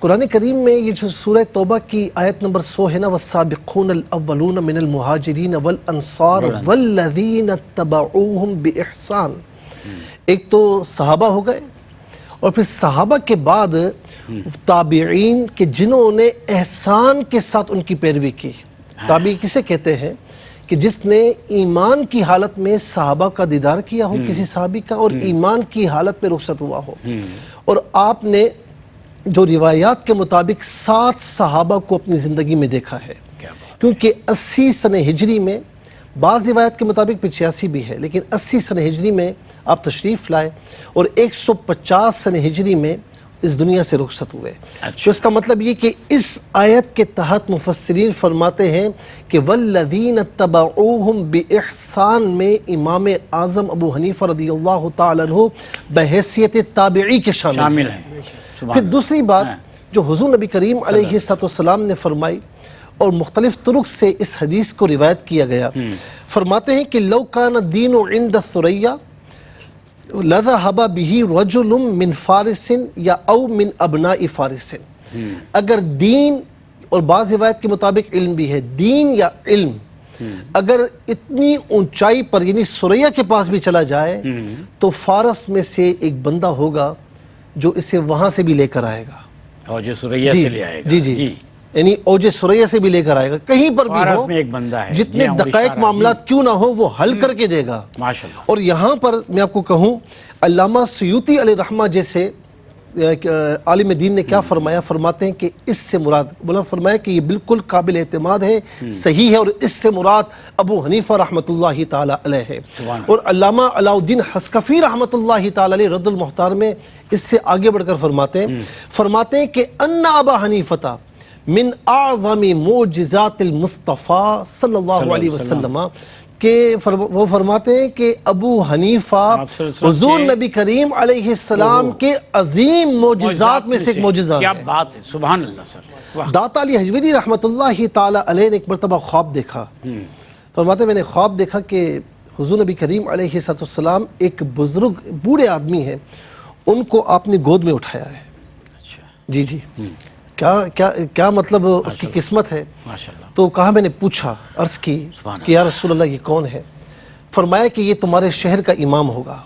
قرآن کریم میں یہ جو سورہ توبہ کی آیت نمبر 100 ہے نا، والسابقون الاولون من المہاجرین والانصار والذین اتبعوہم باحسان، ایک تو صحابہ ہو گئے، اور پھر صحابہ کے بعد تابعین کہ جنہوں نے احسان کے ساتھ ان کی پیروی کی۔ تابعی کسے کہتے ہیں؟ کہ جس نے ایمان کی حالت میں صحابہ کا دیدار کیا ہو، کسی صحابی کا، اور ایمان کی حالت میں رخصت ہوا ہو، اور آپ نے جو روایات کے مطابق 7 صحابہ کو اپنی زندگی میں دیکھا ہے، کیونکہ 80 سنہ ہجری میں، بعض روایت کے مطابق 85 بھی ہے، لیکن 80 سنہ ہجری میں آپ تشریف لائے اور 150 سنہ ہجری میں اس دنیا سے رخصت ہوئے۔ تو اس کا مطلب یہ کہ اس آیت کے تحت مفسرین فرماتے ہیں کہ والذین اتبعوہم باحسان میں امام اعظم ابو حنیفہ رضی اللہ تعالیٰ عنہ بحیثیت تابعی کے شامل ہیں۔ پھر دوسری بات جو حضور نبی کریم علیہ السلام نے فرمائی اور مختلف طرق سے اس حدیث کو روایت کیا گیا، فرماتے ہیں کہ لو کان الدین عند الثریا لذهب به رجل من فارس یا او من ابناء فارس، اگر دین، اور بعض روایت کے مطابق علم بھی ہے، دین یا علم اگر اتنی اونچائی پر یعنی ثریا کے پاس بھی چلا جائے تو فارس میں سے ایک بندہ ہوگا جو اسے وہاں سے بھی لے کر آئے گا، اور جو ثریا سے لے آئے گا، جی یعنی اوج ثریا سے بھی لے کر آئے گا، کہیں پر بھی ہو، میں ایک بندہ ہے، جتنے دقائق معاملات کیوں نہ ہو وہ حل کر کے دے گا۔ ماشاءاللہ۔ اور یہاں پر میں آپ کو کہوں، علامہ سیوطی علیہ رحمہ جیسے عالم دین نے کیا فرمایا، فرماتے ہیں کہ اس سے مراد، فرمایا کہ یہ بالکل قابل اعتماد ہے، صحیح ہے، اور اس سے مراد ابو حنیفہ رحمۃ اللہ تعالی علیہ ہے۔ اور علامہ علاء الدین حسکفی رحمۃ اللہ تعالی علیہ رد المختار میں اس سے آگے بڑھ کر فرماتے ہیں کہ ان ابا حنیفہ من اعظم معجزات المصطفیٰ صلی اللہ علیہ وسلم، کہ وہ فرماتے ہیں کہ ابو حنیفہ حضور نبی کریم علیہ السلام کے عظیم معجزات میں سے ایک معجزہ ہے۔ کیا بات ہے، سبحان اللہ سر۔ داتا علی حجویری رحمۃ اللہ تعالی علیہ نے ایک مرتبہ خواب دیکھا، فرماتے ہیں میں نے خواب دیکھا کہ حضور نبی کریم علیہ السلام ایک بزرگ بوڑھے آدمی ہیں، ان کو آپ نے گود میں اٹھایا ہے۔ جی کیا مطلب اس کی قسمت ہے؟ تو کہا، میں نے پوچھا، عرض کی کہ یا رسول اللہ یہ کون ہے؟ فرمایا کہ یہ تمہارے شہر کا امام ہوگا،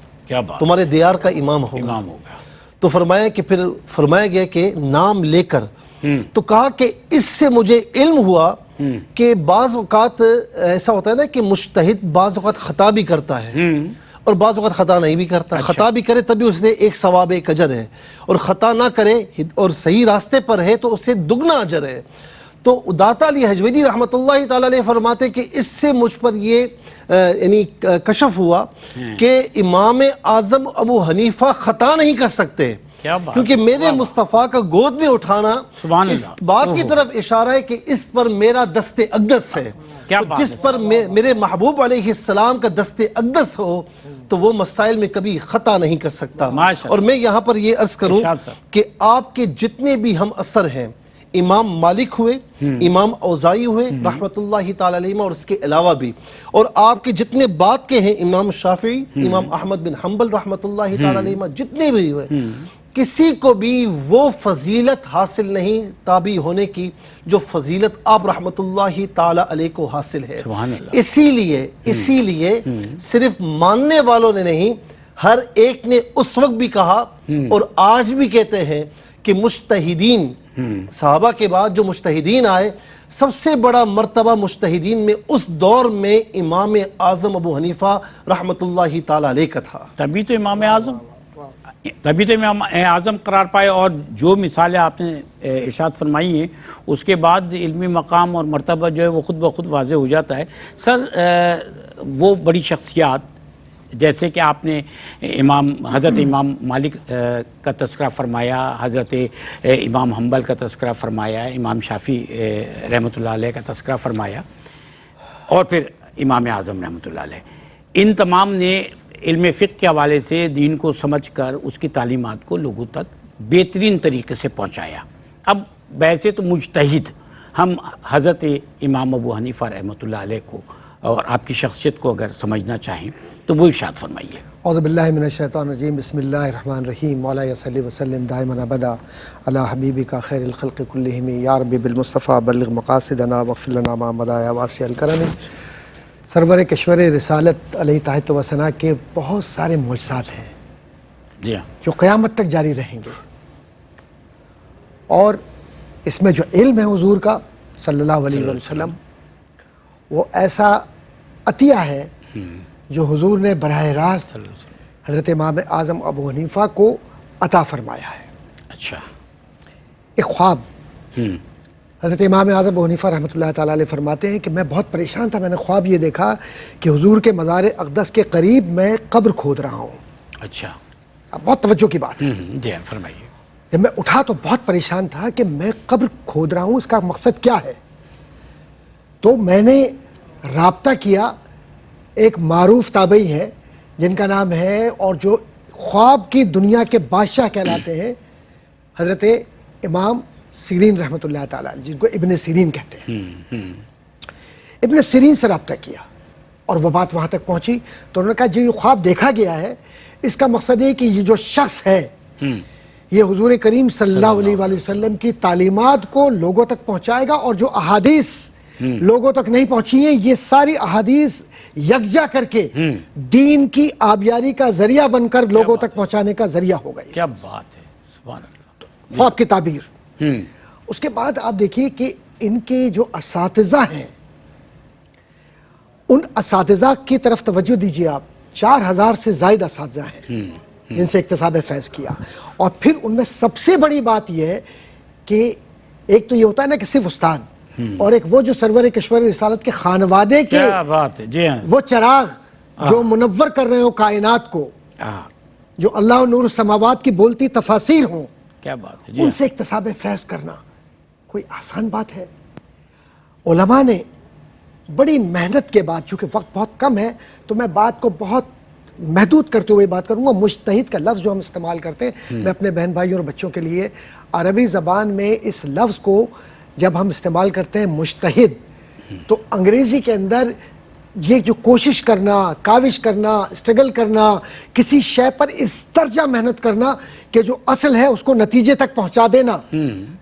تمہارے دیار کا امام ہوگا۔ تو فرمایا کہ پھر فرمایا گیا کہ نام لے کر، تو کہا کہ اس سے مجھے علم ہوا کہ بعض اوقات ایسا ہوتا ہے نا کہ مجتہد بعض اوقات خطا بھی کرتا ہے اور بعض اوقات خطا نہیں بھی کرتا، خطا بھی کرے تب بھی اس سے ایک ثواب ایک اجر ہے، اور خطا نہ کرے اور صحیح راستے پر ہے تو اس سے دگنا اجر ہے۔ تو داتا علی حجویری رحمۃ اللہ تعالی علیہ فرماتے کہ اس سے مجھ پر یہ یعنی کشف ہوا کہ امام اعظم ابو حنیفہ خطا نہیں کر سکتے، کیونکہ میرے مصطفیٰ کا گود میں اٹھانا اس بات کی طرف اشارہ ہے کہ اس پر میرا دست اقدس ہے، جس پر میرے محبوب علیہ السلام کا دست اقدس ہو تو وہ مسائل میں کبھی خطا نہیں کر سکتا۔ اور میں یہاں پر یہ عرض کروں کہ آپ کے جتنے بھی ہم اثر ہیں، امام مالک ہوئے، امام اوزائی ہوئے رحمت اللہ تعالی علیہ، اور اس کے علاوہ بھی، اور آپ کے جتنے بعد کے ہیں امام شافعی، امام احمد بن حنبل رحمت اللہ تعالی علیہ، جتنے بھی ہوئے، کسی کو بھی وہ فضیلت حاصل نہیں تابع ہونے کی جو فضیلت آپ رحمت اللہ تعالی علیہ کو حاصل ہے۔ اسی لیے صرف ماننے والوں نے نہیں، ہر ایک نے اس وقت بھی کہا اور آج بھی کہتے ہیں کہ مجتہدین، صحابہ کے بعد جو مجتہدین آئے، سب سے بڑا مرتبہ مجتہدین میں اس دور میں امام اعظم ابو حنیفہ رحمت اللہ تعالی علیہ کا تھا۔ تبھی تو امام اعظم قرار پائے، اور جو مثالیں آپ نے ارشاد فرمائی ہیں اس کے بعد علمی مقام اور مرتبہ جو ہے وہ خود بخود واضح ہو جاتا ہے۔ سر وہ بڑی شخصیات جیسے کہ آپ نے حضرت امام مالک کا تذکرہ فرمایا، حضرت امام حنبل کا تذکرہ فرمایا، امام شافعی رحمۃ اللہ علیہ کا تذکرہ فرمایا، اور پھر امام اعظم رحمۃ اللہ علیہ، ان تمام نے علم فقہ کے حوالے سے دین کو سمجھ کر اس کی تعلیمات کو لوگوں تک بہترین طریقے سے پہنچایا۔ اب ویسے تو مجتہد ہم حضرت امام ابو حنیفہ رحمۃ اللہ علیہ کو اور آپ کی شخصیت کو اگر سمجھنا چاہیں تو وہ ارشاد فرمائیے۔ اعوذ باللہ من الشیطان الرجیم، بسم اللہ الرحمن الرحیم، مولا صلی وسلم دائما ابدا علی حبیبک خیر الخلق کلہم، یا رب بالمصطفیٰ بلغ مقاصدنا واغفر لنا ما مضی یا واسع الکرم۔ سرور کشور رسالت علیہ تحت و ثنا کے بہت سارے معجزات ہیں جی ہاں، جو قیامت تک جاری رہیں گے، اور اس میں جو علم ہے حضور کا صلی اللہ علیہ وسلم، وہ ایسا عطیہ ہے جو حضور نے براہ راست حضرت امام اعظم ابو حنیفہ کو عطا فرمایا ہے۔ اچھا، ایک خواب، حضرت امام اعظم ابو حنیفہ رحمۃ اللہ تعالیٰ علیہ فرماتے ہیں کہ میں بہت پریشان تھا، میں نے خواب یہ دیکھا کہ حضور کے مزار اقدس کے قریب میں قبر کھود رہا ہوں۔ اچھا، اب بہت توجہ کی بات ہے، جی ہاں فرمائیے۔ جب میں اٹھا تو بہت پریشان تھا کہ میں قبر کھود رہا ہوں، اس کا مقصد کیا ہے؟ تو میں نے رابطہ کیا، ایک معروف تابعی ہے جن کا نام ہے اور جو خواب کی دنیا کے بادشاہ کہلاتے ہیں، حضرت امام سیرین رحمۃ اللہ تعالیٰ، جن کو ابن سیرین کہتے ہیں۔ ابن سیرین سے رابطہ کیا اور وہ بات وہاں تک پہنچی تو انہوں نے کہا جو یہ خواب دیکھا گیا ہے، اس کا مقصد ہے کہ یہ جو شخص ہے یہ حضور کریم صلی اللہ علیہ وآلہ وسلم کی تعلیمات کو لوگوں تک پہنچائے گا، اور جو احادیث لوگوں تک نہیں پہنچی ہیں یہ ساری احادیث یکجا کر کے دین کی آبیاری کا ذریعہ بن کر لوگوں تک پہنچانے کا ذریعہ ہوگا۔ کیا بات ہے، سبحان اللہ۔ خواب کی تعبیر۔ اس کے بعد آپ دیکھیے کہ ان کے جو اساتذہ ہیں، ان اساتذہ کی طرف توجہ دیجیے آپ، 4000 سے زائد اساتذہ ہیں جن سے اکتساب فیض کیا، اور پھر ان میں سب سے بڑی بات یہ ہے کہ ایک تو یہ ہوتا ہے نا کہ صرف استاد، اور ایک وہ جو سرور کشور رسالت کے خانوادے کے کیا بات ہے، جی ہاں، وہ چراغ جو منور کر رہے ہو کائنات کو، جو اللہ نور السماوات کی بولتی تفاسیر ہوں، کیا بات ہے، جی ان سے اکتساب فیض کرنا کوئی آسان بات ہے؟ علماء نے بڑی محنت کے بعد، چونکہ وقت بہت کم ہے تو میں بات کو بہت محدود کرتے ہوئے بات کروں گا۔ مجتہد کا لفظ جو ہم استعمال کرتے ہیں، میں اپنے بہن بھائیوں اور بچوں کے لیے عربی زبان میں اس لفظ کو جب ہم استعمال کرتے ہیں مجتہد، تو انگریزی کے اندر یہ جو کوشش کرنا، کاوش کرنا، اسٹرگل کرنا، کسی شے پر اس درجہ محنت کرنا کہ جو اصل ہے اس کو نتیجے تک پہنچا دینا،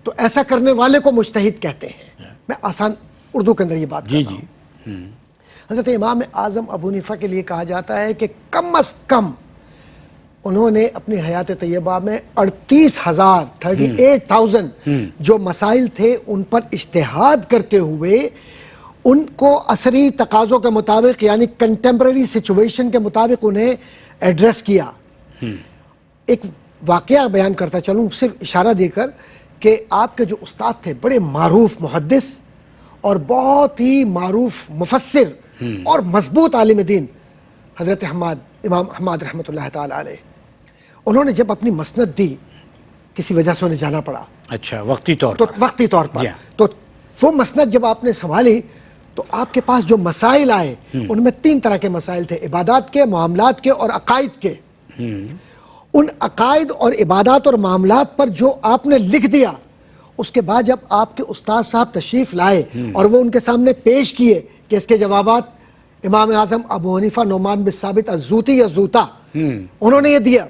تو ایسا کرنے والے کو مجتہد کہتے ہیں۔ میں آسان اردو کے اندر یہ بات کر رہا ہوں۔ حضرت امام اعظم ابو حنیفہ کے لیے کہا جاتا ہے کہ کم از کم انہوں نے اپنی حیات طیبہ میں 38,000 جو مسائل تھے ان پر اجتہاد کرتے ہوئے ان کو عصری تقاضوں کے مطابق، یعنی کنٹمپریری سچویشن کے مطابق انہیں ایڈریس کیا۔ ایک واقعہ بیان کرتا چلوں صرف اشارہ دے کر کہ آپ کے جو استاد تھے، بڑے معروف محدث اور بہت ہی معروف مفسر اور مضبوط عالم دین، حضرت امام حماد رحمۃ اللہ تعالی علیہ، انہوں نے جب اپنی مسند دی، کسی وجہ سے انہیں جانا پڑا، اچھا، وقتی طور تو پر، وقتی طور پر، تو وہ مسند جب آپ نے سنبھالی تو آپ کے پاس جو مسائل آئے ان میں 3 طرح کے مسائل تھے، عبادات کے، معاملات کے اور عقائد کے۔ ان عقائد اور عبادات اور معاملات پر جو آپ نے لکھ دیا، اس کے بعد جب آپ کے استاد صاحب تشریف لائے اور وہ ان کے سامنے پیش کیے کہ اس کے جوابات، امام اعظم ابو حنیفہ نعمان بن ثابت الزوطی یا زوطا، انہوں نے یہ دیا،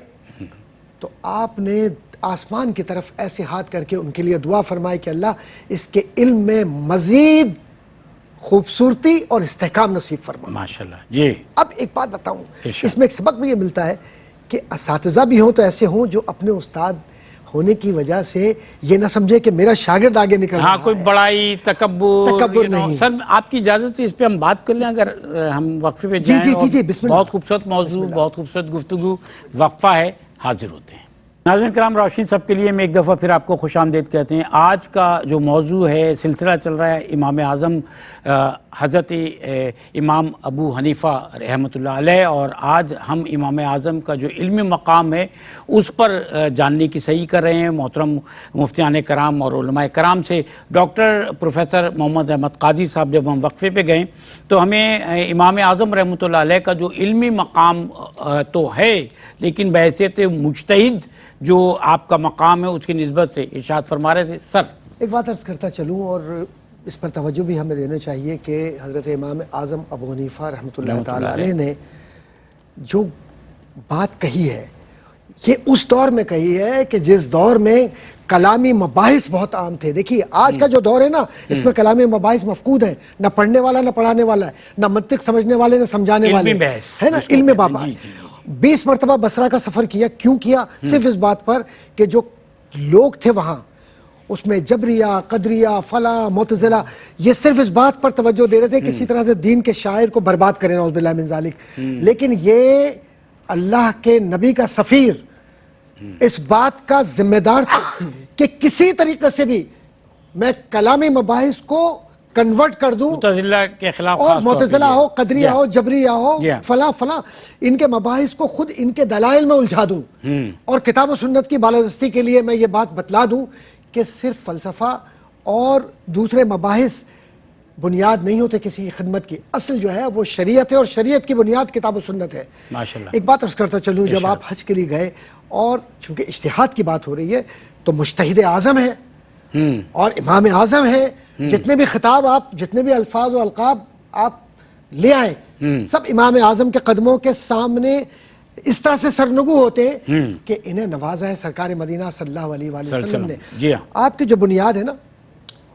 تو آپ نے آسمان کی طرف ایسے ہاتھ کر کے ان کے لیے دعا فرمائی کہ اللہ اس کے علم میں مزید خوبصورتی اور استحکام نصیب فرما۔ ماشاءاللہ، جی۔ اب ایک بات بتاؤں، اس میں ایک سبق بھی یہ ملتا ہے کہ اساتذہ بھی ہوں تو ایسے ہوں جو اپنے استاد ہونے کی وجہ سے یہ نہ سمجھے کہ میرا شاگرد آگے نکل رہا ہاں، ہے۔ کوئی بڑائی، تکبر نہیں۔ سر آپ کی اجازت سے اس پہ ہم بات کر لیں، اگر ہم وقفے پہ جائیں۔ جی، بسم اللہ۔ بہت خوبصورت موضوع، بہت خوبصورت گفتگو، وقفہ ہے، حاضر ہوتے ہیں۔ ناظرین کرام، روشنی سب کے لیے میں ایک دفعہ پھر آپ کو خوش آمدید کہتے ہیں۔ آج کا جو موضوع ہے، سلسلہ چل رہا ہے امام اعظم حضرت امام ابو حنیفہ رحمۃ اللہ علیہ، اور آج ہم امام اعظم کا جو علمی مقام ہے اس پر جاننے کی صحیح کر رہے ہیں محترم مفتیان کرام اور علماء کرام سے۔ ڈاکٹر پروفیسر محمد احمد قاضی صاحب جب ہم وقفے پہ گئے تو ہمیں امام اعظم رحمۃ اللہ علیہ کا جو علمی مقام تو ہے، لیکن بحیثیت مجتہد جو آپ کا مقام ہے اس کی نسبت سے ارشاد فرما رہے تھے۔ سر ایک بات عرض کرتا چلوں، اور اس پر توجہ بھی ہمیں دینا چاہیے کہ حضرت امام اعظم ابو حنیفہ رحمۃ اللہ تعالی علیہ نے جو بات کہی ہے یہ اس دور میں کہی ہے کہ جس دور میں کلامی مباحث بہت عام تھے. دیکھیے آج کا جو دور ہے نا اس میں کلامی مباحث مفقود ہیں, نہ پڑھنے والا نہ پڑھانے والا ہے, نہ منطق سمجھنے والے نہ سمجھانے والے ہے نا, علم بابا. 20 مرتبہ بصرہ کا سفر کیا, کیوں کیا؟ صرف اس بات پر کہ جو لوگ تھے وہاں اس میں جبریہ, قدریہ, فلاں, معتزلہ, یہ صرف اس بات پر توجہ دے رہے تھے کسی طرح سے دین کے شاعر کو برباد کریں, نعوذ باللہ من ذالک. لیکن یہ اللہ کے نبی کا سفیر اس بات کا ذمہ دار تھا کہ کسی طریقے سے بھی میں کلامی مباحث کو کنورٹ کر دوں, معتزلہ کے خلاف, اور معتزلہ ہو, قدریہ ہو, جبریہ ہو, فلاں فلاں, ان کے مباحث کو خود ان کے دلائل میں الجھا دوں, اور کتاب و سنت کی بالادستی کے لیے میں یہ بات بتلا دوں کہ صرف فلسفہ اور دوسرے مباحث بنیاد نہیں ہوتے کسی خدمت کی. اصل جو ہے وہ شریعت ہے, اور شریعت کی بنیاد کتاب و سنت ہے. ماشاءاللہ. ایک بات عرض کرتا چلوں, جب آپ حج کے لیے گئے, اور چونکہ اجتہاد کی بات ہو رہی ہے تو مجتہد اعظم ہے اور امام اعظم ہے, جتنے بھی خطاب آپ, جتنے بھی الفاظ و القاب آپ لے آئے سب امام اعظم کے قدموں کے سامنے اس طرح سے سرنگو ہوتے ہیں کہ انہیں نوازا ہے سرکار مدینہ صلی اللہ علیہ وآلہ وسلم نے. آپ کی جو بنیاد ہے نا,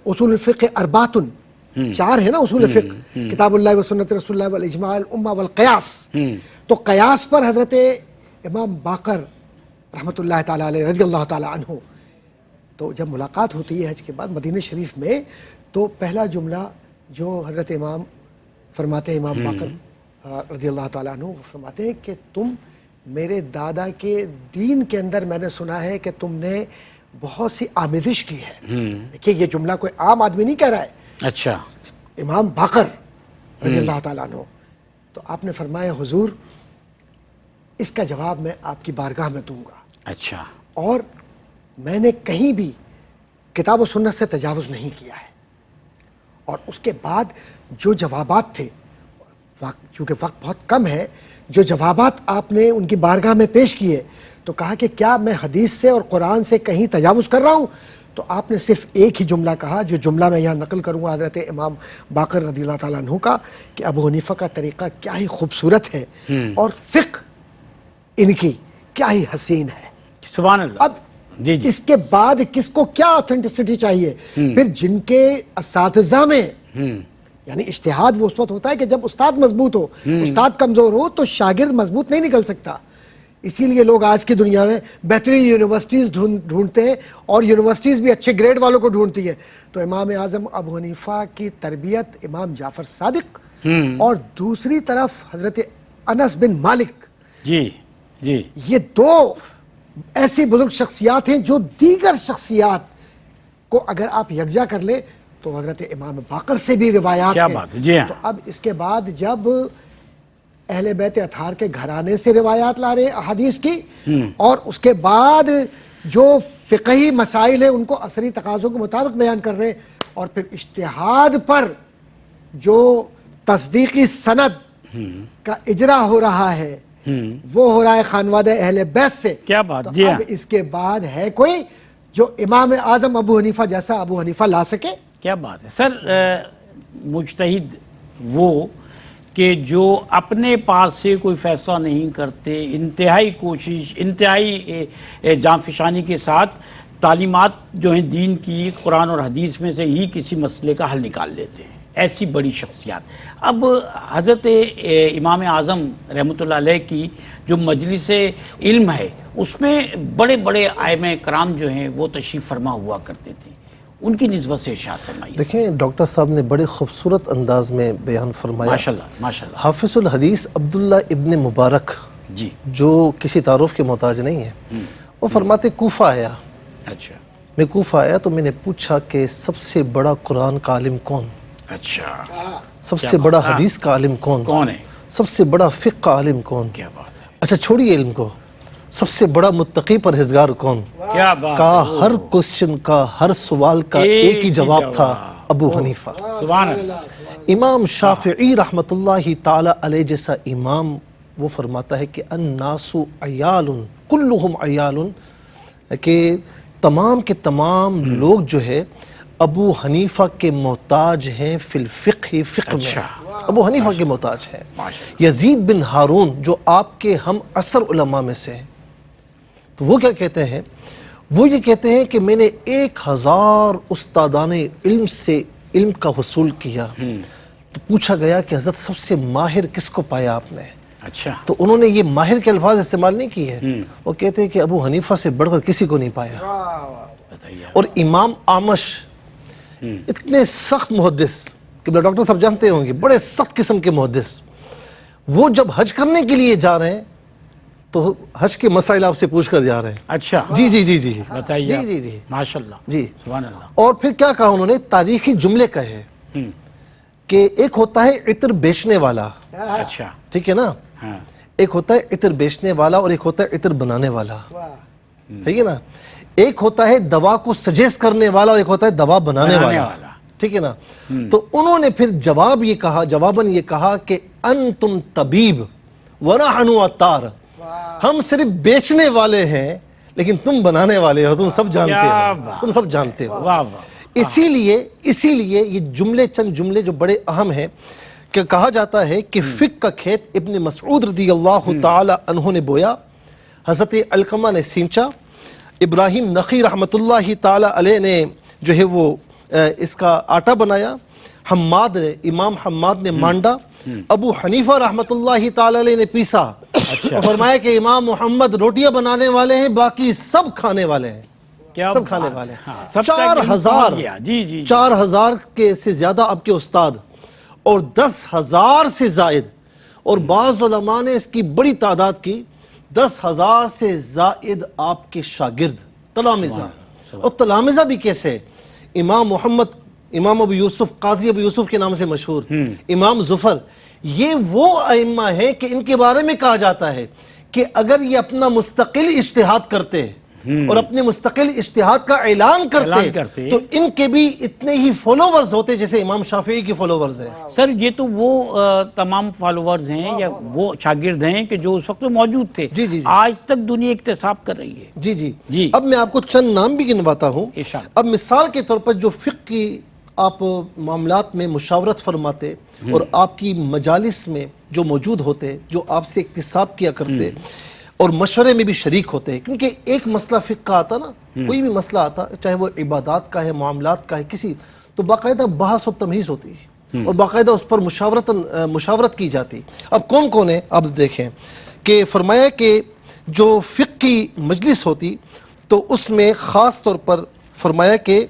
اصول الفقہ اربعۃ, 4 ہے نا اصول فقہ, کتاب اللہ و سنت رسول اللہ والاجماع الامہ والقیاس. تو قیاس پر حضرت امام باقر رحمۃ اللہ تعالیٰ علیہ رضی اللہ تعالیٰ عنہ, تو جب ملاقات ہوتی ہے حج کے بعد مدینہ شریف میں, تو پہلا جملہ جو حضرت امام فرماتے ہیں, امام باقر رضی اللہ تعالیٰ عنہ, وہ فرماتے ہیں کہ تم میرے دادا کے دین کے اندر میں نے سنا ہے کہ تم نے بہت سی آمیزش کی ہے. دیکھیے یہ جملہ کوئی عام آدمی نہیں کہہ رہا ہے, اچھا, امام باقر رضی اللہ تعالیٰ عنہ. تو آپ نے فرمایا حضور اس کا جواب میں آپ کی بارگاہ میں دوں گا. اچھا, اور میں نے کہیں بھی کتاب و سنت سے تجاوز نہیں کیا ہے. اور اس کے بعد جو جوابات تھے, چونکہ وقت بہت کم ہے, جو جوابات آپ نے ان کی بارگاہ میں پیش کیے, تو کہا کہ کیا میں حدیث سے اور قرآن سے کہیں تجاوز کر رہا ہوں؟ تو آپ نے صرف ایک ہی جملہ کہا, جو جملہ میں یہاں نقل کروں گا حضرت امام باقر رضی اللہ تعالیٰ عنہ کا, کہ ابو حنیفہ کا طریقہ کیا ہی خوبصورت ہے اور فقہ ان کی کیا ہی حسین ہے. سبحان اللہ. اب اس کے بعد کس کو کیا آتھینٹسٹی چاہیے؟ پھر جن کے اساتذہ میں, یعنی اجتہاد وہ اس وقت ہوتا ہے کہ جب استاد مضبوط ہو, استاد کمزور ہو تو شاگرد مضبوط نہیں نکل سکتا. اسی لیے لوگ آج کی دنیا میں بہترین یونیورسٹیز ڈھونڈتے ہیں, اور یونیورسٹیز بھی اچھے گریڈ والوں کو ڈھونڈتی ہے. تو امام اعظم ابو حنیفہ کی تربیت امام جعفر صادق, اور دوسری طرف حضرت انس بن مالک, جی جی, یہ دو ایسی بزرگ شخصیات ہیں جو دیگر شخصیات کو اگر آپ یکجا کر لیں تو حضرت امام باقر سے بھی روایات کیا ہیں. بات ہے. جی ہاں, تو اب اس کے بعد جب اہل بیت اطہار کے گھرانے سے روایات لا رہے احادیث کی, اور اس کے بعد جو فقہی مسائل ہیں ان کو عصری تقاضوں کے مطابق بیان کر رہے ہیں, اور پھر اجتہاد پر جو تصدیقی سند کا اجرا ہو رہا ہے وہ ہو رہا ہے خانوادہ اہل بیت سے. کیا بات. تو جی ہاں, اب اس کے بعد ہے کوئی جو امام اعظم ابو حنیفہ جیسا ابو حنیفہ لا سکے؟ کیا بات ہے سر. مجتہد وہ کہ جو اپنے پاس سے کوئی فیصلہ نہیں کرتے, انتہائی کوشش, انتہائی جانفشانی کے ساتھ تعلیمات جو ہیں دین کی, قرآن اور حدیث میں سے ہی کسی مسئلے کا حل نکال لیتے ہیں. ایسی بڑی شخصیات. اب حضرت امام اعظم رحمۃ اللہ علیہ کی جو مجلس علم ہے اس میں بڑے بڑے ائمہ کرام جو ہیں وہ تشریف فرما ہوا کرتے تھے, ان کی نسبت سے ارشاد فرمائیے. دیکھیں ڈاکٹر صاحب نے بڑے خوبصورت انداز میں بیان فرمایا. ماشاءاللہ ماشاءاللہ. حافظ الحدیث عبداللہ ابن مبارک, جی, جو کسی تعارف کے محتاج نہیں ہے, وہ فرماتے کوفہ آیا. اچھا, میں کوفہ آیا تو میں نے پوچھا کہ سب سے بڑا قرآن کا عالم کون, اچھا, سب سے بڑا حدیث کا عالم کون ہے, سب سے بڑا فقہ کا عالم کون. کیا بات ہے. اچھا چھوڑیے علم کو, سب سے بڑا متقی پرہیزگار کون. کیا بات کا ہر کوسچن کا, ہر سوال کا ایک ہی جواب تھا, ابو حنیفہ. سبحان اللہ. امام شافعی رحمۃ اللہ تعالی علیہ جیسا امام وہ فرماتا ہے کہ الناس عیال کلہم عیال, کہ تمام کے تمام لوگ جو ہے ابو حنیفہ کے محتاج ہیں فی الفقہ, فقہ میں. ابو حنیفہ کے محتاج ہیں. یزید بن ہارون جو آپ کے ہم عصر علماء میں سے ہیں, تو وہ کیا کہتے ہیں؟ وہ یہ کہتے ہیں کہ میں نے 1000 استادان علم سے علم کا حصول کیا. تو پوچھا گیا کہ حضرت سب سے ماہر کس کو پایا آپ نے؟ اچھا. تو انہوں نے یہ ماہر کے الفاظ استعمال نہیں کیے ہیں, وہ کہتے ہیں کہ ابو حنیفہ سے بڑھ کر کسی کو نہیں پایا. اور امام اعمش اتنے سخت محدث کہ ڈاکٹر صاحب جانتے ہوں گے, بڑے سخت قسم کے محدث, وہ جب حج کرنے کے لیے جا رہے ہیں تو حج کے مسائل آپ سے پوچھ کر جا رہے ہیں. اچھا. جی جی جی جی بتائیے. جی جی جی ماشاءاللہ. جی سبحان اللہ. اور پھر کیا کہا انہوں نے؟ تاریخی جملے کہے کہ ایک ہوتا ہے عطر بیچنے والا, اچھا. ٹھیک ہے نا, ہاں. ایک ہوتا ہے عطر بیچنے والا اور ایک ہوتا ہے عطر بنانے والا, ٹھیک ہے نا. ایک ہوتا ہے دوا کو سجیسٹ کرنے والا اور ایک ہوتا ہے دوا بنانے والا, ٹھیک ہے نا. تو انہوں نے پھر جواباً یہ کہا کہ انتم طبیب ونحن عطار, ہم صرف بیچنے والے ہیں لیکن تم بنانے والے ہو, تم سب جانتے ہو, تم سب جانتے ہو. واہ واہ. اسی لیے یہ جملے چند جملے جو بڑے اہم ہیں کہ کہا جاتا ہے کہ فقہ کا کھیت ابن مسعود رضی اللہ تعالی عنہ نے بویا, حضرت علقمہ نے سینچا, ابراہیم نخعی رحمۃ اللہ تعالی علیہ نے جو ہے وہ اس کا آٹا بنایا, امام حماد نے مانڈا, ابو حنیفہ رحمۃ اللہ تعالی علیہ نے پیسا, اور فرمایا کہ امام محمد روٹیاں بنانے والے ہیں, باقی سب کھانے والے ہیں, سب کھانے والے ہیں. 4000 کے سے زیادہ آپ کے استاد اور 10,000 سے زائد, اور بعض علماء نے اس کی بڑی تعداد کی 10,000 سے زائد آپ کے شاگرد تلامذہ. اور تلامذہ بھی کیسے؟ امام محمد, امام ابو یوسف, قاضی ابو یوسف کے نام سے مشہور, امام ظفر, یہ وہ ائمہ ہیں کہ ان کے بارے میں کہا جاتا ہے کہ اگر یہ اپنا مستقل اجتہاد کرتے اور اپنے مستقل اجتہاد کا اعلان کرتے تو ان کے بھی اتنے ہی فالوورز ہوتے جیسے امام شافعی کے فالوورز ہیں. سر یہ تو وہ تمام فالوورز ہیں یا وہ شاگرد ہیں کہ جو اس وقت موجود تھے, جی جی, آج تک دنیا اکتساب کر رہی ہے. جی جی جی. اب میں آپ کو چند نام بھی گنواتا ہوں. اب مثال کے طور پر جو فقہ کی آپ معاملات میں مشاورت فرماتے اور آپ کی مجالس میں جو موجود ہوتے, جو آپ سے اکتساب کیا کرتے اور مشورے میں بھی شریک ہوتے, کیونکہ ایک مسئلہ فقہ کا آتا نا, کوئی بھی مسئلہ آتا, چاہے وہ عبادات کا ہے, معاملات کا ہے, کسی, تو باقاعدہ بحث و تمہیز ہوتی ہے اور باقاعدہ اس پر مشاورت کی جاتی. اب کون کون ہے آپ دیکھیں کہ فرمایا کہ جو فقہ کی مجلس ہوتی تو اس میں خاص طور پر فرمایا کہ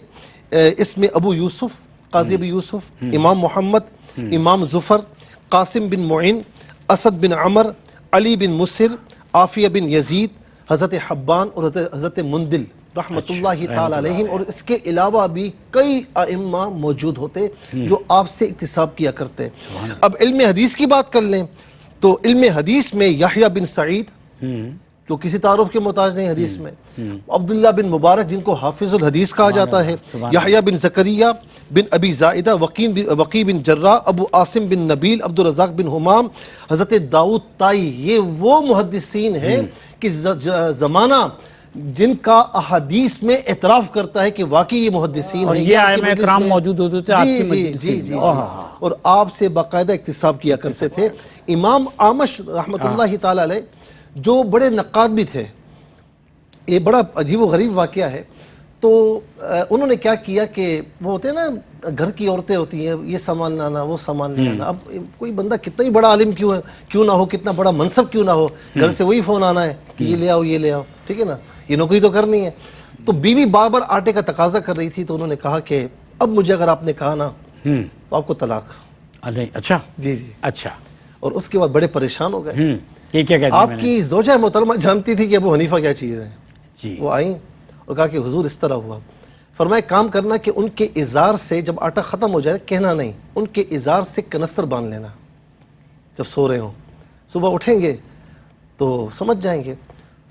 اس میں ابو یوسف, قاضی ابو یوسف, امام محمد, امام ظفر, قاسم بن معین, اسد بن عمر, علی بن مسہر, عافیہ بن یزید, حضرت حبان اور حضرت مندل رحمۃ اللہ تعالی علیہم, اور اس کے علاوہ بھی کئی ائمہ موجود ہوتے جو آپ سے اکتساب کیا کرتے. اب علم حدیث کی بات کر لیں تو علم حدیث میں یحییٰ بن سعید جو کسی تعارف کے محتاج نہیں حدیث میں, عبداللہ بن مبارک جن کو حافظ الحدیث کہا جاتا ہے, یحییٰ بن زکریا بن ابی زائدہ, وقی بن جراح, ابو عاصم بن نبیل, عبد الرزاق بن حمام, حضرت داؤد طائی, یہ وہ محدثین ہیں کہ زمانہ جن کا احادیث میں اعتراف کرتا ہے کہ واقعی یہ محدثین ہیں, یہ ائمہ کرام موجود ہوتے تھے آپ کی مجلس میں. جی اور آپ سے باقاعدہ اکتساب کیا کرتے تھے. امام اعمش رحمۃ اللہ تعالی علیہ جو بڑے نقاد بھی تھے, یہ بڑا عجیب و غریب واقعہ ہے. تو انہوں نے کیا کیا کہ وہ ہوتے ہیں نا, گھر کی عورتیں ہوتی ہیں, یہ سامان لانا, وہ سامان لے آنا. اب کوئی بندہ کتنا ہی بڑا عالم کیوں نہ ہو, کتنا بڑا منصب کیوں نہ ہو, گھر سے وہی فون آنا ہے کہ یہ لے آؤ, یہ لے آؤ, ٹھیک ہے نا, یہ نوکری تو کرنی ہے. تو بیوی بار بار آٹے کا تقاضا کر رہی تھی, تو انہوں نے کہا کہ اب مجھے اگر آپ نے کہا نا تو آپ کو طلاق. اچھا. جی جی. اچھا. اور اس کے بعد بڑے پریشان ہو گئے. آپ کی زوجہ محترمہ جانتی تھی کہ ابو حنیفہ کیا چیز ہے. وہ آئیں اور کہا کہ حضور اس طرح ہوا. فرمایا کام کرنا کہ ان کے ازار سے جب آٹا ختم ہو جائے, کہنا نہیں, ان کے ازار سے کنستر باندھ لینا جب سو رہے ہوں. صبح اٹھیں گے تو سمجھ جائیں گے.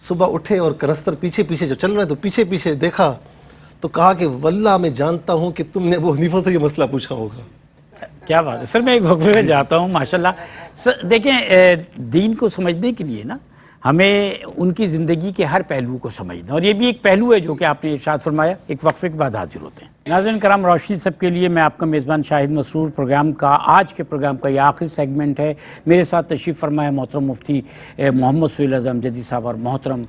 صبح اٹھے اور کنستر پیچھے پیچھے جو چل رہے تو پیچھے پیچھے دیکھا تو کہا کہ واللہ میں جانتا ہوں کہ تم نے ابو حنیفہ سے یہ مسئلہ پوچھا ہوگا. کیا بات ہے سر. میں ایک وقفے میں جاتا ہوں. ماشاءاللہ سر دیکھیں, دین کو سمجھنے کے لیے نا ہمیں ان کی زندگی کے ہر پہلو کو سمجھنا, اور یہ بھی ایک پہلو ہے جو کہ آپ نے ارشاد فرمایا. ایک وقفے کے بعد حاضر ہوتے ہیں. ناظرین کرام، روشنی سب کے لیے میں آپ کا میزبان شاہد مسرور پروگرام کا آج کے پروگرام کا یہ آخری سیگمنٹ ہے۔ میرے ساتھ تشریف فرمائے محترم مفتی محمد سہیل اعظم امجدی صاحب اور محترم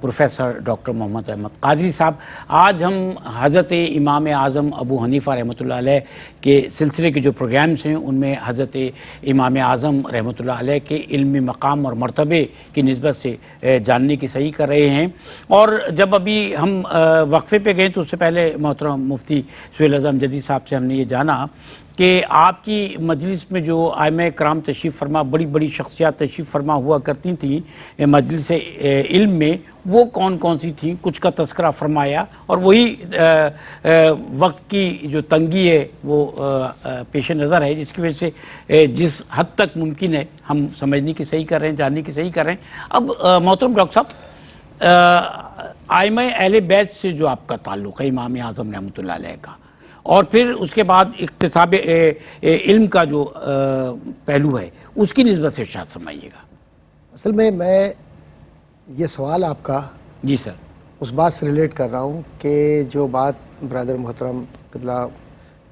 پروفیسر ڈاکٹر محمد احمد قادری صاحب۔ آج ہم حضرت امام اعظم ابو حنیفہ رحمۃ اللہ علیہ کے سلسلے کے جو پروگرامز ہیں ان میں حضرت امام اعظم رحمۃ اللہ علیہ کے علمی مقام اور مرتبے کی نسبت سے جاننے کی صحیح کر رہے ہیں۔ اور جب ابھی ہم وقفے پہ گئے تو اس سے پہلے محترم مفتی سہیل اعظم امجدی صاحب سے ہم نے یہ جانا کہ آپ کی مجلس میں جو ائمہ کرام تشریف فرما، بڑی بڑی شخصیات تشریف فرما ہوا کرتی تھیں مجلس علم میں، وہ کون کون سی تھیں کچھ کا تذکرہ فرمایا، اور وہی وقت کی جو تنگی ہے وہ پیش نظر ہے، جس کی وجہ سے جس حد تک ممکن ہے ہم سمجھنے کی صحیح کر رہے ہیں، جاننے کی صحیح کر رہے ہیں۔ اب محترم ڈاکٹر صاحب، ائمہ اہل بیت سے جو آپ کا تعلق ہے امام اعظم رحمۃ اللہ علیہ کا، اور پھر اس کے بعد اکتساب علم کا جو پہلو ہے اس کی نسبت سے ارشاد فرمائیے گا۔ اصل میں یہ سوال آپ کا جی سر، اس بات سے ریلیٹ کر رہا ہوں کہ جو بات برادر محترم قبلہ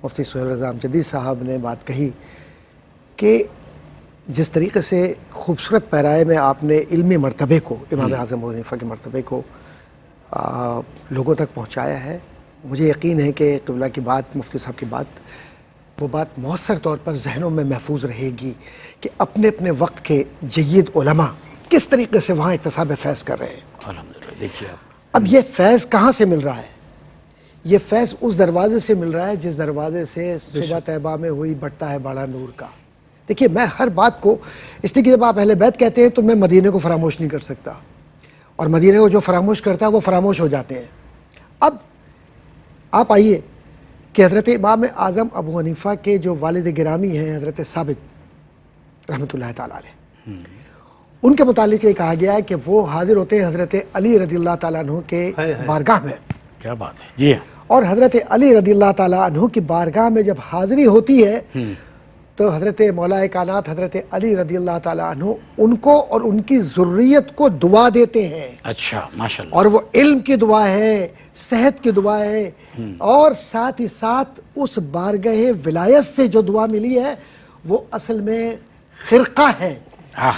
مفتی سہیل اعظم امجدی صاحب نے بات کہی کہ جس طریقے سے خوبصورت پیرائے میں آپ نے علمی مرتبے کو، امام اعظم ابو حنیفہ کے مرتبے کو لوگوں تک پہنچایا ہے، مجھے یقین ہے کہ قبلہ کی بات، مفتی صاحب کی بات، وہ بات مؤثر طور پر ذہنوں میں محفوظ رہے گی کہ اپنے اپنے وقت کے جید علماء کس طریقے سے وہاں اکتساب فیض کر رہے ہیں۔ الحمدللہ۔ دیکھیے اب یہ فیض کہاں سے مل رہا ہے؟ یہ فیض اس دروازے سے مل رہا ہے جس دروازے سے صبح طیبہ میں ہوئی بڑھتا ہے باڑا نور کا۔ دیکھیے، میں ہر بات کو، اس لیے کہ جب آپ اہل بیت کہتے ہیں تو میں مدینے کو فراموش نہیں کر سکتا، اور مدینے کو جو فراموش کرتا ہے وہ فراموش ہو جاتے ہیں۔ اب آپ آئیے کہ حضرت امام اعظم ابو حنیفہ کے جو والد گرامی ہیں حضرت ثابت رحمۃ اللہ تعالیٰ علیہ، ان کے متعلق یہ کہا گیا ہے کہ وہ حاضر ہوتے ہیں حضرت علی رضی اللہ تعالیٰ عنہ کے بارگاہ میں۔ کیا بات ہے، جی ہاں۔ اور حضرت علی رضی اللہ تعالیٰ عنہ کی بارگاہ میں جب حاضری ہوتی ہے تو حضرت مولا کائنات حضرت علی رضی اللہ تعالیٰ عنہ ان کو اور ان کی ذریت کو دعا دیتے ہیں۔ اچھا، ماشاءاللہ۔ اور وہ علم کی دعا ہے، صحت کی دعا ہے، اور ساتھ ہی ساتھ اس بارگاہ ولایت سے جو دعا ملی ہے وہ اصل میں خرقہ ہے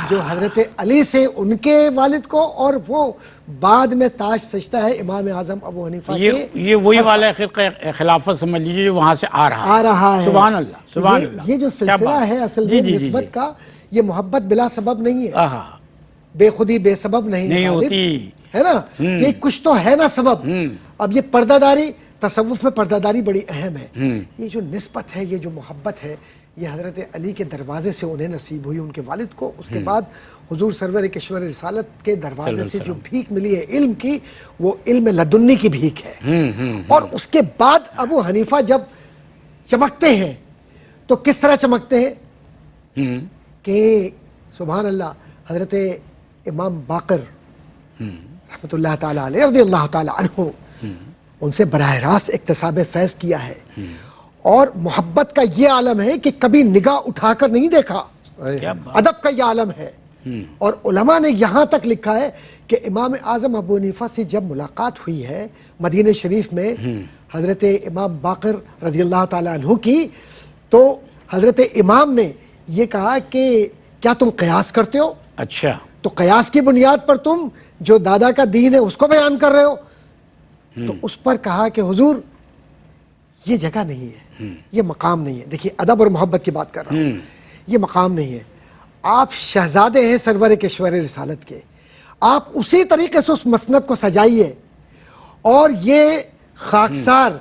جو حضرت علی سے ان کے والد کو، اور وہ بعد میں تاج سجدہ ہے امام اعظم ابو حنیفہ کے۔ یہ وہی والا خرقہ خلافت سمجھ لیجیے جو وہاں سے آ رہا ہے۔ سبحان اللہ، سبحان اللہ۔ یہ جو سلسلہ ہے اصل میں نسبت کا، یہ محبت بلا سبب نہیں ہے، بے خودی بے سبب نہیں ہوتی ہے نا، یہ کچھ تو ہے نا سبب۔ اب یہ پردہ داری، تصوف میں پردہ داری بڑی اہم ہے۔ یہ جو نسبت ہے، یہ جو محبت ہے، یہ حضرت علی کے دروازے سے انہیں نصیب ہوئی، ان کے والد کو۔ اس کے بعد حضور سرور کشور رسالت کے دروازے سے جو بھیک ملی ہے علم کی، وہ علم لدنی کی بھیک ہے۔ اور اس کے بعد ابو حنیفہ جب چمکتے ہیں تو کس طرح چمکتے ہیں کہ سبحان اللہ، حضرت امام باقر رحمۃ اللہ تعالیٰ علیہ رضی اللہ تعالیٰ عنہ، ان سے براہ راست اکتساب فیض کیا ہے، اور محبت کا یہ عالم ہے کہ کبھی نگاہ اٹھا کر نہیں دیکھا، ادب کا یہ عالم ہے۔ اور علماء نے یہاں تک لکھا ہے کہ امام اعظم ابو حنیفہ سے جب ملاقات ہوئی ہے مدینہ شریف میں حضرت امام باقر رضی اللہ تعالیٰ عنہ کی، تو حضرت امام نے یہ کہا کہ کیا تم قیاس کرتے ہو؟ اچھا، تو قیاس کی بنیاد پر تم جو دادا کا دین ہے اس کو بیان کر رہے ہو؟ تو اس پر کہا کہ حضور یہ جگہ نہیں ہے، یہ مقام نہیں ہے۔ دیکھیے، ادب اور محبت کی بات کر رہا ہوں، یہ مقام نہیں ہے۔ آپ شہزادے ہیں سرور کشور رسالت کے، آپ اسی طریقے سے اس مسند کو سجائیے، اور یہ خاکسار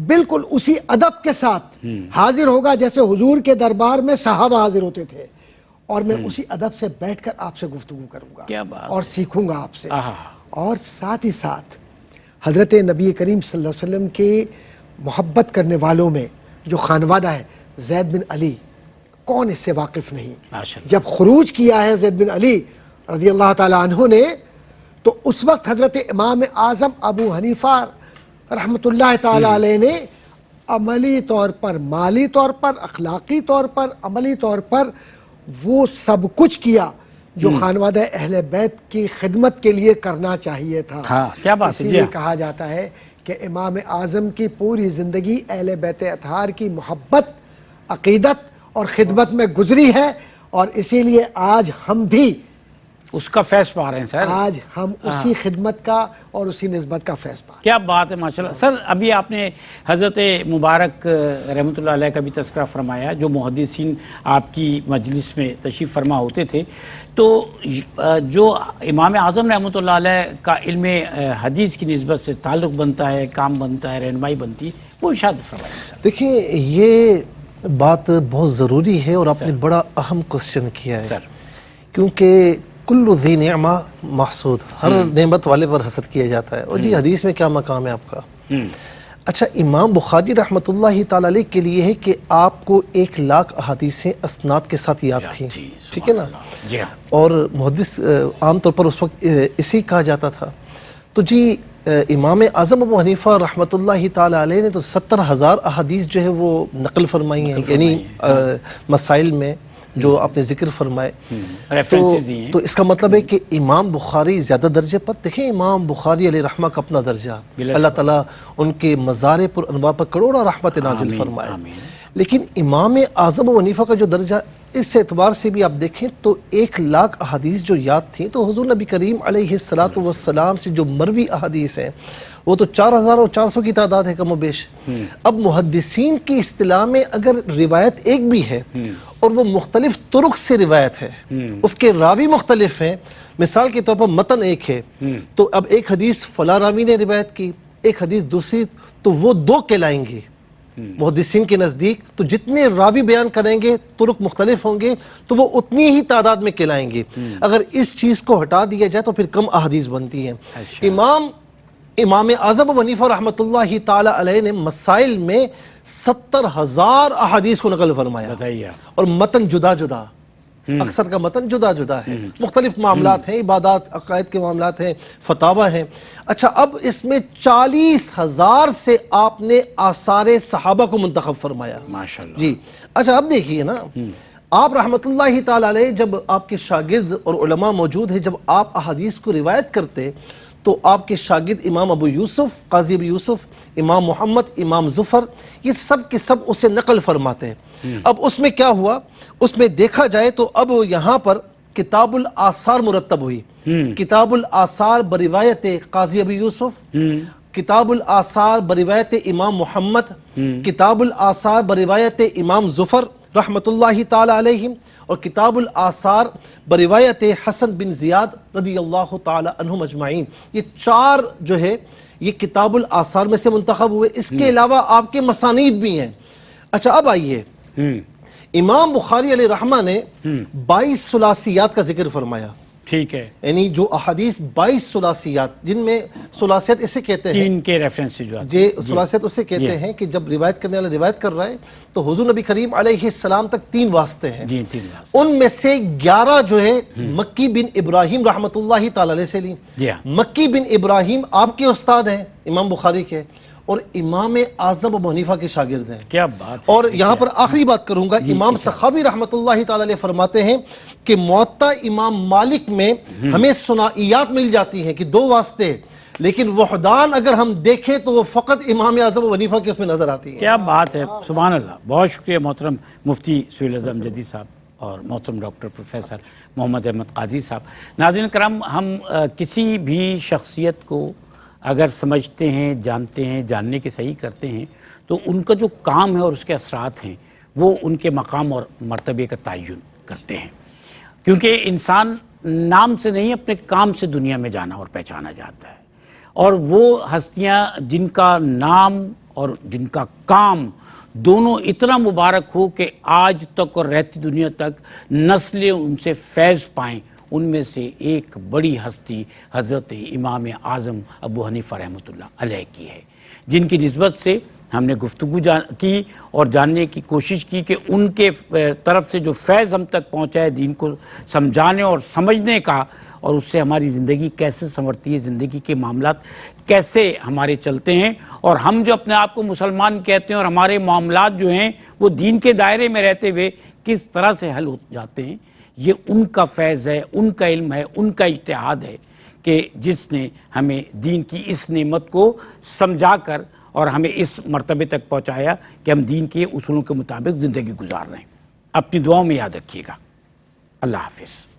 بالکل اسی ادب کے ساتھ حاضر ہوگا جیسے حضور کے دربار میں صحابہ حاضر ہوتے تھے، اور میں اسی ادب سے بیٹھ کر آپ سے گفتگو کروں گا اور سیکھوں گا آپ سے۔ اور ساتھ ہی ساتھ حضرت نبی کریم صلی اللہ علیہ وسلم کے محبت کرنے والوں میں جو خانوادہ ہے، زید بن علی، کون اس سے واقف نہیں؟ جب خروج کیا ہے زید بن علی رضی اللہ تعالیٰ عنہ نے، تو اس وقت حضرت امام اعظم ابو حنیفہ رحمۃ اللہ تعالیٰ علیہ نے عملی طور پر، مالی طور پر، اخلاقی طور پر، عملی طور پر وہ سب کچھ کیا جو خانوادہ اہل بیت کی خدمت کے لیے کرنا چاہیے تھا۔ کیا بات ہے، اسی لیے کہا جاتا ہے کہ امام اعظم کی پوری زندگی اہل بیت اطہار کی محبت، عقیدت اور خدمت میں گزری ہے، اور اسی لیے آج ہم بھی اس کا فیض پا رہے ہیں سر. آج ہم اسی خدمت کا اور اسی نسبت کا فیض پا رہے ہیں. کیا بات ہے ماشاءاللہ. سر ابھی آپ نے حضرت مبارک رحمۃ اللہ علیہ کا بھی تذکرہ فرمایا، جو محدثین آپ کی مجلس میں تشریف فرما ہوتے تھے، تو جو امام اعظم رحمۃ اللہ علیہ کا علم حدیث کی نسبت سے تعلق بنتا ہے، کام بنتا ہے، رہنمائی بنتی ہے، وہ ارشاد فرمائیں. دیکھیں یہ بات بہت ضروری ہے اور آپ نے بڑا اہم کوشچن کیا ہے. سر کیونکہ کل ذی نعمہ محسود، ہر نعمت والے پر حسد کیا جاتا ہے. اور جی حدیث میں کیا مقام ہے آپ کا؟ اچھا، امام بخاری رحمۃ اللہ تعالی علیہ کے لیے ہے کہ آپ کو 1,00,000 احادیثیں اسناد کے ساتھ یاد تھیں، ٹھیک ہے نا؟ جی ہاں. اور محدث عام طور پر اس وقت اسی کہا جاتا تھا. تو جی امام اعظم ابو حنیفہ رحمۃ اللہ تعالی علیہ نے تو 70,000 احادیث جو ہے وہ نقل فرمائی ہیں، یعنی مسائل میں جو آپ نے ذکر فرمائے. تو اس کا مطلب ہے کہ امام بخاری زیادہ درجے پر. دیکھیں امام بخاری علیہ رحمہ کا اپنا درجہ، اللہ تعالیٰ ان کے مزار پر انواع پر کروڑا رحمت نازل فرمائے. لیکن امام اعظم ابو حنیفہ کا جو درجہ، اس اعتبار سے بھی آپ دیکھیں تو 1,00,000 احادیث جو یاد تھیں، تو حضور نبی کریم علیہ السلام سے جو مروی احادیث ہیں وہ تو 4,400 کی تعداد ہے کم و بیش. اب محدثین کی اصطلاح میں اگر روایت ایک بھی ہے اور وہ مختلف طرق سے روایت ہے، اس کے راوی مختلف ہیں، مثال کے طور پر متن ایک ہے، تو اب ایک حدیث فلاں راوی نے روایت کی، ایک حدیث دوسری، تو وہ 2 کہلائیں گے محدثین کے نزدیک. تو جتنے راوی بیان کریں گے، طرق مختلف ہوں گے، تو وہ اتنی ہی تعداد میں کہلائیں گے. اگر اس چیز کو ہٹا دیا جائے تو پھر کم احادیث بنتی ہیں. امام اعظم ابو حنیفہ رحمۃ اللہ تعالی علیہ نے مسائل میں 70,000 احادیث کو نقل فرمایا، اور متن جدا جدا، اکثر کا متن جدا جدا ہے، مختلف معاملات ہیں، عبادات، عقائد کے معاملات ہیں، فتاوی ہیں. اچھا، اب اس میں 40,000 سے آپ نے آثار صحابہ کو منتخب فرمایا. ماشاءاللہ. جی اچھا، اب دیکھیے نا، آپ رحمۃ اللہ تعالی علیہ جب آپ کے شاگرد اور علماء موجود ہیں، جب آپ احادیث کو روایت کرتے تو آپ کے شاگرد امام ابو یوسف، قاضی ابو یوسف، امام محمد، امام ظفر، یہ سب کے سب اسے نقل فرماتے ہیں. اب اس میں کیا ہوا؟ اس میں دیکھا جائے تو اب یہاں پر کتاب الآثار مرتب ہوئی. کتاب الآثار بروایت قاضی ابو یوسف، کتاب الآثار بروایت امام محمد، کتاب الآثار بروایت امام ظفر رحمۃ اللہ تعالی علیہم، اور کتاب الآثار بروایت حسن بن زیاد رضی اللہ تعالی عنہم اجمعین. یہ 4 جو ہے یہ کتاب الآثار میں سے منتخب ہوئے. اس کے علاوہ آپ کے مسانید بھی ہیں. اچھا، اب آئیے، امام بخاری علیہ رحمہ نے 22 ثلاثیات کا ذکر فرمایا. ٹھیک ہے. یعنی جو احادیث 22 ثلاثیات، جن میں ثلاثیات اسے کہتے ہیں، 3 کے ریفرنس سے جو جی ثلاثیات اسے کہتے ہیں کہ جب روایت کرنے والا روایت کر رہا ہے تو حضور نبی کریم علیہ السلام تک 3 واسطے ہیں. جی 3 واسطے. ان میں سے 11 جو ہے مکی بن ابراہیم رحمۃ اللہ تعالی علیہ سے لی. مکی بن ابراہیم آپ کے استاد ہیں امام بخاری کے، اور امام اعظم ابو حنیفہ کے شاگرد ہیں. کیا بات. اور یہاں پر آخری بات کروں گا، امام سخاوی رحمۃ اللہ تعالی علیہ فرماتے ہیں کہ موطا امام مالک میں ہمیں ثنائیات مل جاتی ہیں کہ 2 واسطے، لیکن وحدان اگر ہم دیکھیں تو وہ فقط امام اعظم ابو حنیفہ کے اس میں نظر آتی ہے. کیا بات ہے، سبحان اللہ. بہت شکریہ محترم مفتی سہیل اعظم جدید صاحب اور محترم ڈاکٹر پروفیسر محمد احمد قادری صاحب. ناظرین کرام، ہم کسی بھی شخصیت کو اگر سمجھتے ہیں، جانتے ہیں، جاننے کے صحیح کرتے ہیں، تو ان کا جو کام ہے اور اس کے اثرات ہیں وہ ان کے مقام اور مرتبے کا تعین کرتے ہیں. کیونکہ انسان نام سے نہیں، اپنے کام سے دنیا میں جانا اور پہچانا جاتا ہے. اور وہ ہستیاں جن کا نام اور جن کا کام دونوں اتنا مبارک ہو کہ آج تک اور رہتی دنیا تک نسلیں ان سے فیض پائیں، ان میں سے ایک بڑی ہستی حضرت امام اعظم ابو حنیفہ رحمۃ اللہ علیہ کی ہے، جن کی نسبت سے ہم نے گفتگو کی اور جاننے کی کوشش کی کہ ان کے طرف سے جو فیض ہم تک پہنچا ہے دین کو سمجھانے اور سمجھنے کا، اور اس سے ہماری زندگی کیسے سنورتی ہے، زندگی کے معاملات کیسے ہمارے چلتے ہیں، اور ہم جو اپنے آپ کو مسلمان کہتے ہیں اور ہمارے معاملات جو ہیں وہ دین کے دائرے میں رہتے ہوئے کس طرح سے حل ہو جاتے ہیں، یہ ان کا فیض ہے، ان کا علم ہے، ان کا اجتہاد ہے کہ جس نے ہمیں دین کی اس نعمت کو سمجھا کر اور ہمیں اس مرتبے تک پہنچایا کہ ہم دین کے اصولوں کے مطابق زندگی گزار رہے ہیں۔ اپنی دعاؤں میں یاد رکھیے گا۔ اللہ حافظ۔